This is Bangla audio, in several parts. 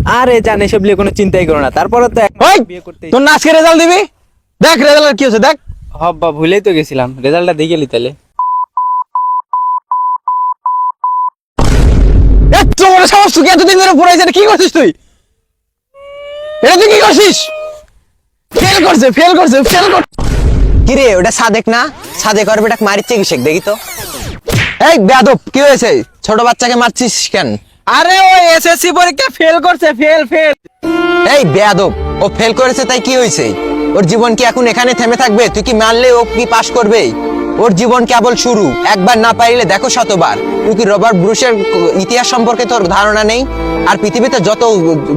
আরে জান এসব নিয়ে কোনো চিন্তাই করো না, তারপরে তো ওই বিয়ে করতে। তোর না আজকে রেজাল্ট দিবি, দেখ রেজাল্ট কি হচ্ছে দেখ। হব্বা ভুলেই তো গেছিলাম, রেজাল্টটা দিয়ে গেলি তাহলে। এত বড় সাহস তুই এতদিন ধরে পড়াইছিস, এটা কি করছিস তুই? এটা তুই কি করছিস? ফেল করছে ফেল করছে ফেল করছে। কিরে ওটা সাদেক না? সাদেক আর বেটাকে মারিচ্ছে কি শেখ দেখি তো। এই বেয়াদব কি হয়েছে? ছোট বাচ্চাকে মারছিস কেন? আরে ও এসএসসি পরীক্ষা ফেল করছে, ফেল ফেল। এই বেয়াদব, ও ফেল করেছে তাই কি হয়েছে? ওর জীবন কি এখন এখানে থেমে থাকবে? তুই কি মারলে ও কি পাশ করবে? ওর জীবন কেবল শুরু, একবার না পারিলে দেখো শতবার। তুই কি রবার্ট ব্রুসের ইতিহাস সম্পর্কে তোর ধারণা নেই? আর পৃথিবীতে যত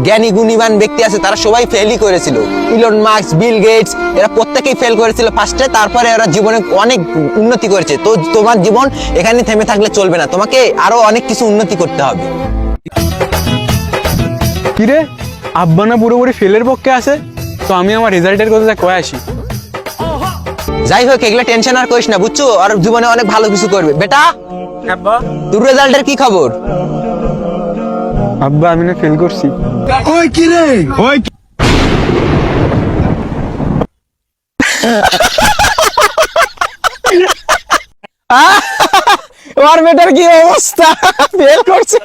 জ্ঞানী গুণীমান ব্যক্তি আছে তারা সবাই ফেলই করেছিল। ইলন মাস্ক, বিল গেটস, এরা প্রত্যেকেই ফেল করেছিল ফার্স্টে, তারপরে এরা জীবনে অনেক উন্নতি করেছে। তো তোমার জীবন এখানে থেমে থাকলে চলবে না, তোমাকে আরো অনেক কিছু উন্নতি করতে হবে। কিরে আব্বা না পুরোপুরি ফেলের পক্ষে আছে, তো আমি আমার রেজাল্টের কথা কয়ে আসি। যাই হোক এগুলো টেনশন আর করিস না, বুঝছো? আর জীবনে অনেক ভালো কিছু করবে। বেটা আব্বা তোর রেজাল্টের কি খবর? আব্বা আমি না ফেল করছি। ওর বেটার কি অবস্থা, ফেল করছে।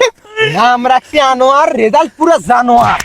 নাম রাখছি আনোয়ার, রেজাল্ট পুরো জানোয়ার।